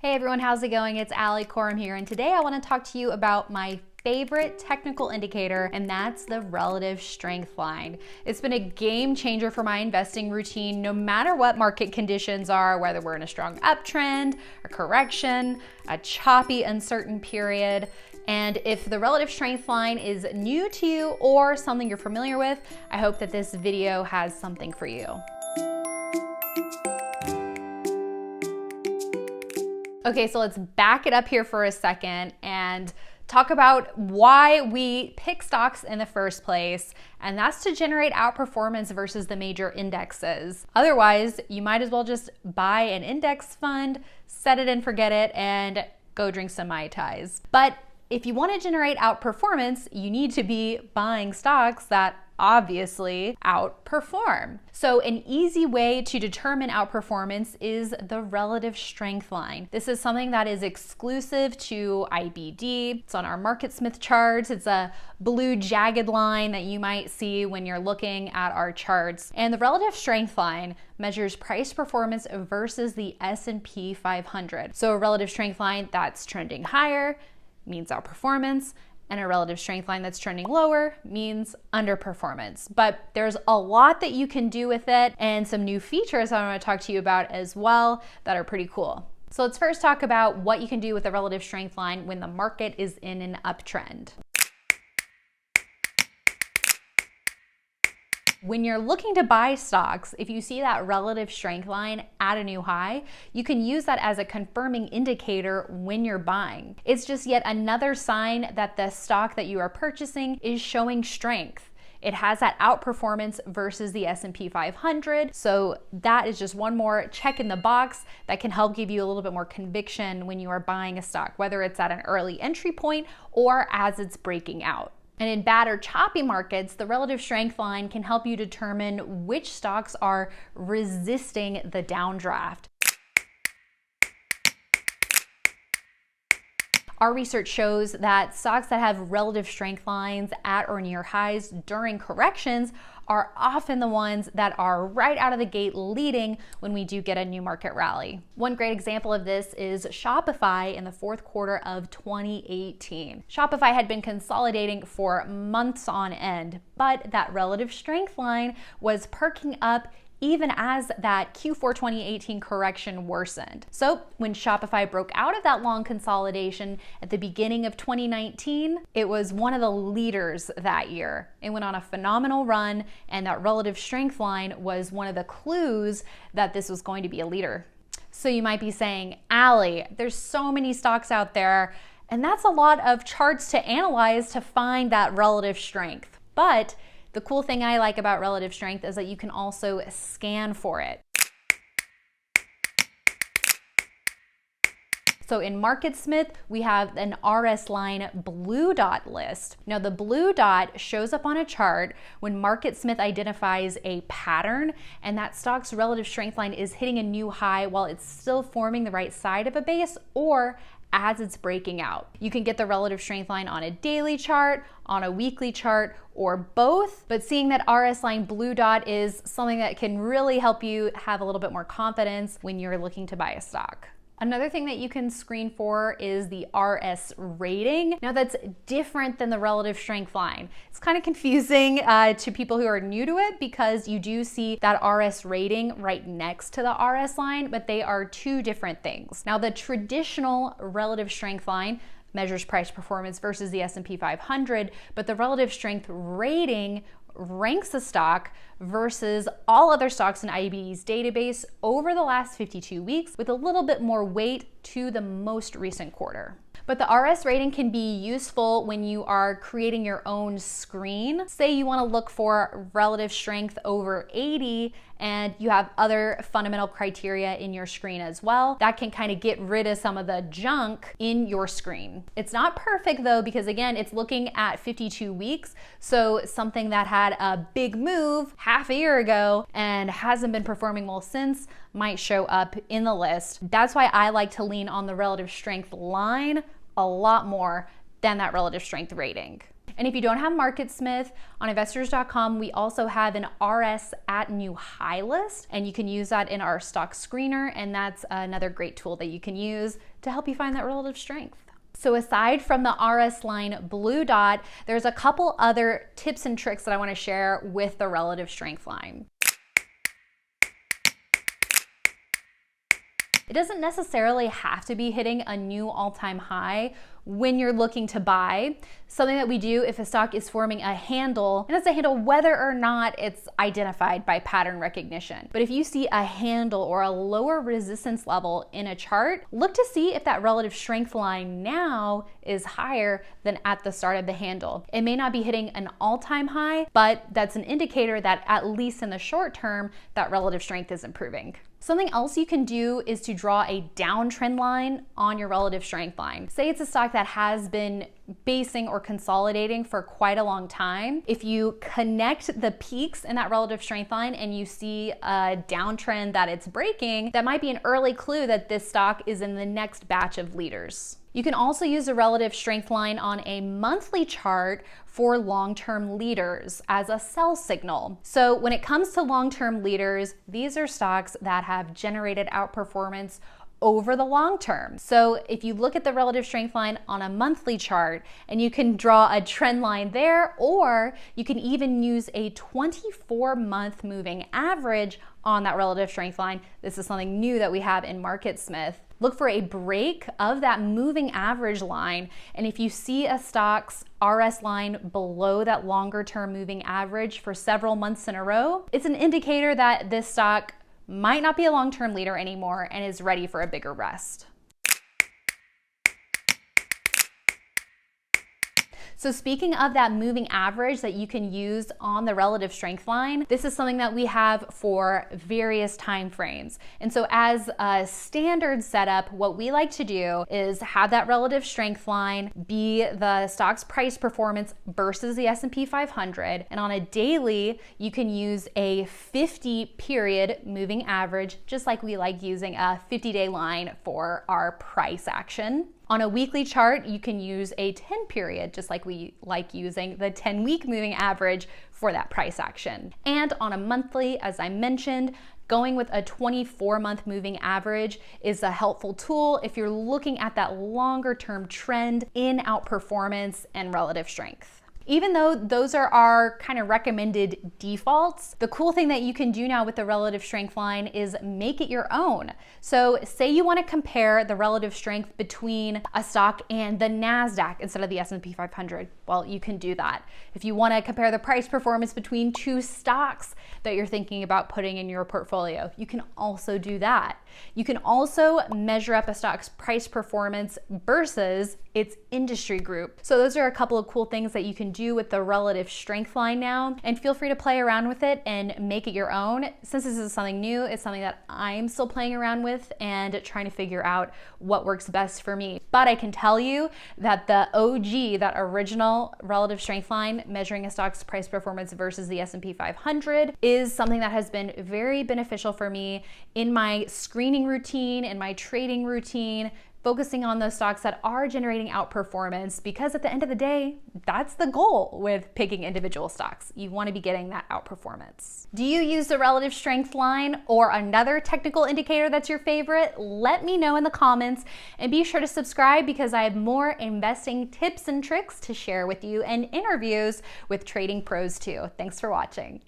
Hey everyone, how's it going? It's Alissa Coram here, and today I want to talk to you about my favorite technical indicator, and that's the relative strength line. It's been a game changer for my investing routine, no matter what market conditions are, whether we're in a strong uptrend, a correction, a choppy, uncertain period. And if the relative strength line is new to you or something you're familiar with, I hope that this video has something for you. Okay, so let's back it up here for a second and talk about why we pick stocks in the first place, and that's to generate outperformance versus the major indexes. Otherwise, you might as well just buy an index fund, set it and forget it, and go drink some tais. But if you want to generate outperformance, you need to be buying stocks that obviously outperform. So an easy way to determine outperformance is the relative strength line. This is something that is exclusive to IBD. It's on our MarketSmith charts. It's a blue jagged line that you might see when you're looking at our charts. And the relative strength line measures price performance versus the S&P 500. So a relative strength line that's trending higher means outperformance, and a relative strength line that's trending lower means underperformance. But there's a lot that you can do with it, and some new features I want to talk to you about as well that are pretty cool. So let's first talk about what you can do with the relative strength line when the market is in an uptrend. When you're looking to buy stocks, if you see that relative strength line at a new high, you can use that as a confirming indicator when you're buying. It's just yet another sign that the stock that you are purchasing is showing strength. It has that outperformance versus the S&P 500. So that is just one more check in the box that can help give you a little bit more conviction when you are buying a stock, whether it's at an early entry point or as it's breaking out. And in bad or choppy markets, the relative strength line can help you determine which stocks are resisting the downdraft. Our research shows that stocks that have relative strength lines at or near highs during corrections are often the ones that are right out of the gate leading when we do get a new market rally. One great example of this is Shopify in the fourth quarter of 2018. Shopify had been consolidating for months on end, but that relative strength line was perking up even as that Q4 2018 correction worsened. So when Shopify broke out of that long consolidation at the beginning of 2019, it was one of the leaders that year. It went on a phenomenal run, and that relative strength line was one of the clues that this was going to be a leader. So you might be saying, Allie, there's so many stocks out there, and that's a lot of charts to analyze to find that relative strength. But the cool thing I like about relative strength is that you can also scan for it. So in MarketSmith, we have an RS line blue dot list. Now the blue dot shows up on a chart when MarketSmith identifies a pattern and that stock's relative strength line is hitting a new high while it's still forming the right side of a base or as it's breaking out. You can get the relative strength line on a daily chart, on a weekly chart, or both, but seeing that RS line blue dot is something that can really help you have a little bit more confidence when you're looking to buy a stock. Another thing that you can screen for is the RS rating. Now that's different than the relative strength line. It's kind of confusing to people who are new to it because you do see that RS rating right next to the RS line, but they are two different things. Now the traditional relative strength line measures price performance versus the S&P 500, but the relative strength rating ranks a stock versus all other stocks in IBD's database over the last 52 weeks with a little bit more weight to the most recent quarter. But the RS rating can be useful when you are creating your own screen. Say you want to look for relative strength over 80 and you have other fundamental criteria in your screen as well. That can kind of get rid of some of the junk in your screen. It's not perfect though, because again, it's looking at 52 weeks. So something that had a big move half a year ago and hasn't been performing well since might show up in the list. That's why I like to lean on the relative strength line a lot more than that relative strength rating. And if you don't have MarketSmith, on investors.com, we also have an RS at new high list, and you can use that in our stock screener, and that's another great tool that you can use to help you find that relative strength. So aside from the RS line blue dot, there's a couple other tips and tricks that I want to share with the relative strength line. It doesn't necessarily have to be hitting a new all-time high when you're looking to buy. Something that we do if a stock is forming a handle, and it's a handle whether or not it's identified by pattern recognition. But if you see a handle or a lower resistance level in a chart, look to see if that relative strength line now is higher than at the start of the handle. It may not be hitting an all-time high, but that's an indicator that at least in the short term, that relative strength is improving. Something else you can do is to draw a downtrend line on your relative strength line. Say it's a stock that has been basing or consolidating for quite a long time. If you connect the peaks in that relative strength line and you see a downtrend that it's breaking, that might be an early clue that this stock is in the next batch of leaders. You can also use the relative strength line on a monthly chart for long-term leaders as a sell signal. So when it comes to long-term leaders, these are stocks that have generated outperformance over the long term. So if you look at the relative strength line on a monthly chart, and you can draw a trend line there, or you can even use a 24-month moving average on that relative strength line. This is something new that we have in MarketSmith. Look for a break of that moving average line, and if you see a stock's RS line below that longer term moving average for several months in a row, it's an indicator that this stock might not be a long-term leader anymore and is ready for a bigger rest. So speaking of that moving average that you can use on the relative strength line, this is something that we have for various time frames. And so as a standard setup, what we like to do is have that relative strength line be the stock's price performance versus the S&P 500. And on a daily, you can use a 50-period moving average, just like we like using a 50-day line for our price action. On a weekly chart, you can use a 10-period, just like we like using the 10-week moving average for that price action. And on a monthly, as I mentioned, going with a 24-month moving average is a helpful tool if you're looking at that longer-term trend in outperformance and relative strength. Even though those are our kind of recommended defaults, the cool thing that you can do now with the relative strength line is make it your own. So say you want to compare the relative strength between a stock and the NASDAQ instead of the S&P 500. Well, you can do that. If you want to compare the price performance between two stocks that you're thinking about putting in your portfolio, you can also do that. You can also measure up a stock's price performance versus its industry group. So those are a couple of cool things that you can do with the relative strength line now, and feel free to play around with it and make it your own. Since this is something new, it's something that I'm still playing around with and trying to figure out what works best for me. But I can tell you that the OG, that original relative strength line measuring a stock's price performance versus the S&P 500 is something that has been very beneficial for me in my screening routine, in my trading routine, focusing on those stocks that are generating outperformance, because at the end of the day, that's the goal with picking individual stocks. You want to be getting that outperformance. Do you use the relative strength line or another technical indicator that's your favorite? Let me know in the comments, and be sure to subscribe because I have more investing tips and tricks to share with you and interviews with trading pros too. Thanks for watching.